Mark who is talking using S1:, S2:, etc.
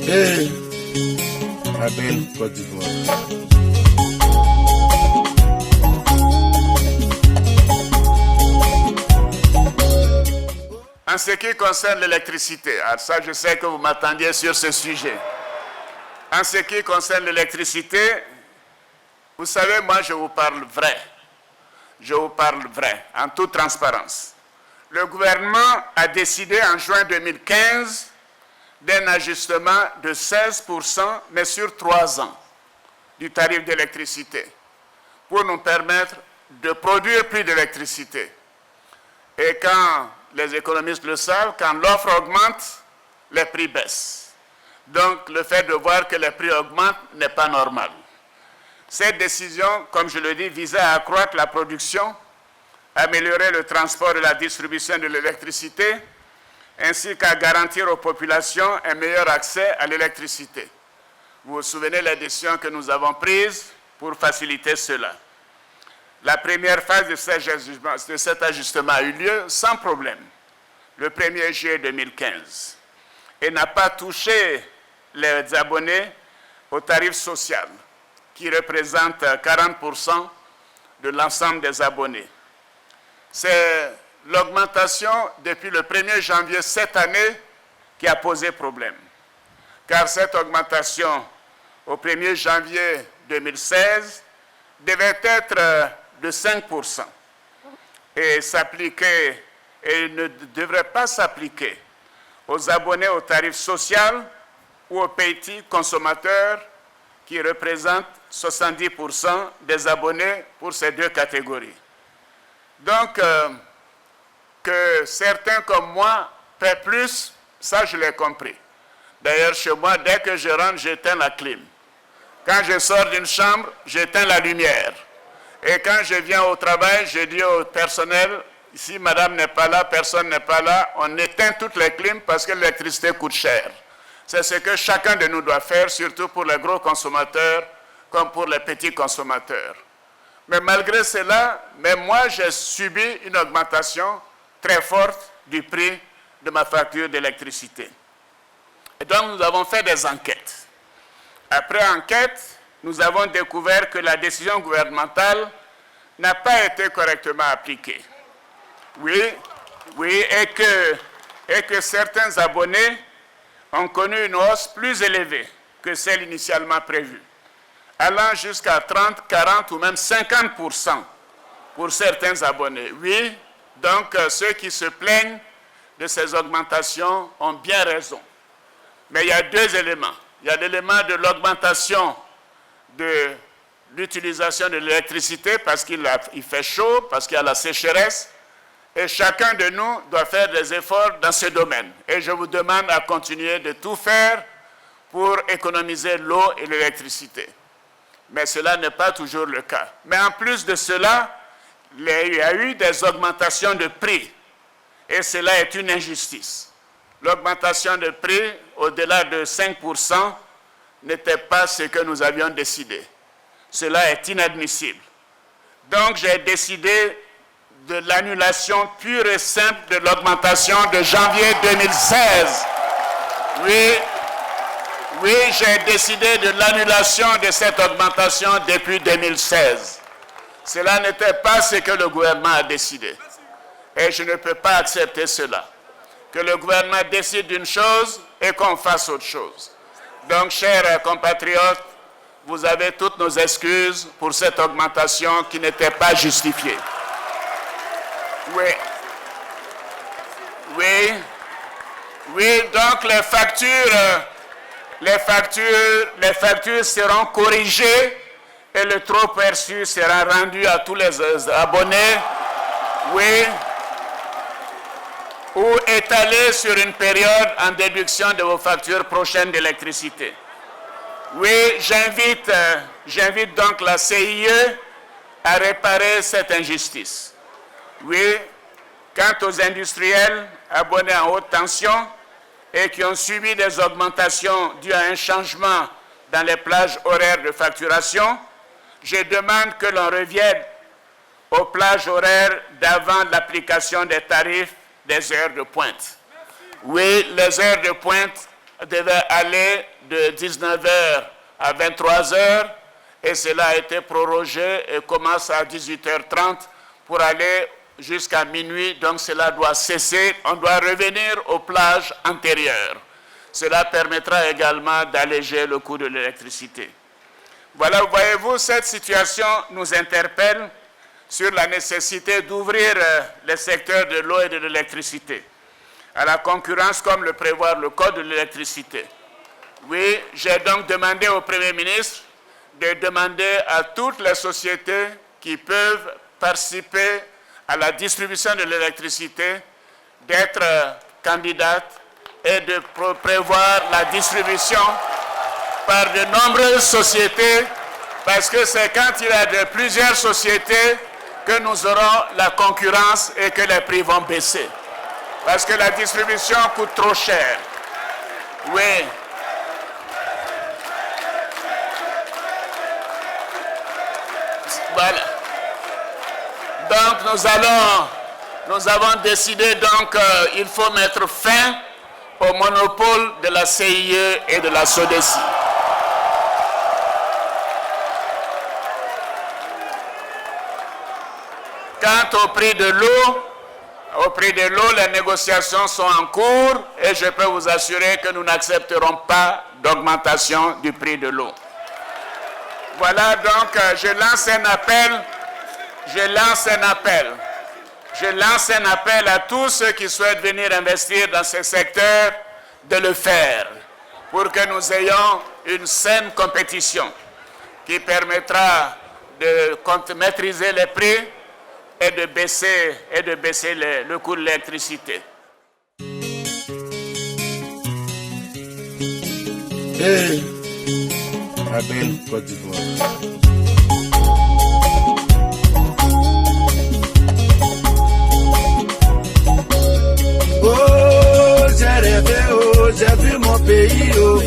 S1: et la belle Côte d'Ivoire.
S2: En ce qui concerne l'électricité, alors ça je sais que vous m'attendiez sur ce sujet. En ce qui concerne l'électricité, vous savez, moi je vous parle vrai. Je vous parle vrai, en toute transparence. Le gouvernement a décidé en juin 2015 d'un ajustement de 16%, mais sur 3 ans, du tarif d'électricité, pour nous permettre de produire plus d'électricité. Et quand les économistes le savent, quand l'offre augmente, les prix baissent. Donc, le fait de voir que les prix augmentent n'est pas normal. Cette décision, comme je le dis, visait à accroître la production, améliorer le transport et la distribution de l'électricité, ainsi qu'à garantir aux populations un meilleur accès à l'électricité. Vous vous souvenez des décisions que nous avons prises pour faciliter cela. La première phase de cet ajustement a eu lieu sans problème, le 1er juillet 2015, et n'a pas touché les abonnés au tarif social, qui représente 40% de l'ensemble des abonnés. C'est l'augmentation depuis le 1er janvier cette année qui a posé problème, car cette augmentation au 1er janvier 2016 devait être de 5% et ne devrait pas s'appliquer aux abonnés au tarif social ou aux petits consommateurs qui représentent 70% des abonnés pour ces deux catégories. Donc, que certains comme moi paient plus, ça je l'ai compris. D'ailleurs, chez moi, dès que je rentre, j'éteins la clim. Quand je sors d'une chambre, j'éteins la lumière. Et quand je viens au travail, je dis au personnel, si madame n'est pas là, personne n'est pas là, on éteint toutes les clims parce que l'électricité coûte cher. C'est ce que chacun de nous doit faire, surtout pour les gros consommateurs comme pour les petits consommateurs. Mais malgré cela, même moi, j'ai subi une augmentation très forte du prix de ma facture d'électricité. Et donc, nous avons fait des enquêtes. Après enquête, nous avons découvert que la décision gouvernementale n'a pas été correctement appliquée. Oui, et que certains abonnés ont connu une hausse plus élevée que celle initialement prévue, allant jusqu'à 30, 40 ou même 50% pour certains abonnés. Oui, donc ceux qui se plaignent de ces augmentations ont bien raison. Mais il y a deux éléments. Il y a l'élément de l'augmentation de l'utilisation de l'électricité parce qu'il fait chaud, parce qu'il y a la sécheresse. Et chacun de nous doit faire des efforts dans ce domaine. Et je vous demande à continuer de tout faire pour économiser l'eau et l'électricité. Mais cela n'est pas toujours le cas. Mais en plus de cela, il y a eu des augmentations de prix. Et cela est une injustice. L'augmentation de prix au-delà de 5% n'était pas ce que nous avions décidé. Cela est inadmissible. Donc j'ai décidé de l'annulation pure et simple de l'augmentation de janvier 2016. Oui, j'ai décidé de l'annulation de cette augmentation depuis 2016. Cela n'était pas ce que le gouvernement a décidé. Et je ne peux pas accepter cela. Que le gouvernement décide d'une chose et qu'on fasse autre chose. Donc, chers compatriotes, vous avez toutes nos excuses pour cette augmentation qui n'était pas justifiée. Oui, donc les factures seront corrigées et le trop perçu sera rendu à tous les abonnés. Oui. Ou étalé sur une période en déduction de vos factures prochaines d'électricité. Oui, j'invite donc la CIE à réparer cette injustice. Oui, quant aux industriels abonnés en haute tension et qui ont subi des augmentations dues à un changement dans les plages horaires de facturation, je demande que l'on revienne aux plages horaires d'avant l'application des tarifs des heures de pointe. Oui, les heures de pointe devait aller de 19h à 23h et cela a été prorogé et commence à 18h30 pour aller jusqu'à minuit. Donc cela doit cesser. On doit revenir aux plages antérieures. Cela permettra également d'alléger le coût de l'électricité. Voilà, voyez-vous, cette situation nous interpelle sur la nécessité d'ouvrir les secteurs de l'eau et de l'électricité à la concurrence comme le prévoit le Code de l'électricité. Oui, j'ai donc demandé au Premier ministre de demander à toutes les sociétés qui peuvent participer à la distribution de l'électricité d'être candidates et de prévoir la distribution par de nombreuses sociétés, parce que c'est quand il y a de plusieurs sociétés que nous aurons la concurrence et que les prix vont baisser. Parce que la distribution coûte trop cher. Oui. Voilà. Donc nous avons décidé donc il faut mettre fin au monopole de la CIE et de la SODECI. Quant au prix de l'eau, les négociations sont en cours et je peux vous assurer que nous n'accepterons pas d'augmentation du prix de l'eau. Voilà donc, je lance un appel à tous ceux qui souhaitent venir investir dans ce secteur de le faire pour que nous ayons une saine compétition qui permettra de maîtriser les prix et de baisser le coût de l'électricité.
S1: Hey, Abel, Côte d'Ivoire.
S3: Oh, j'ai rêvé, oh, j'ai vu mon pays, oh.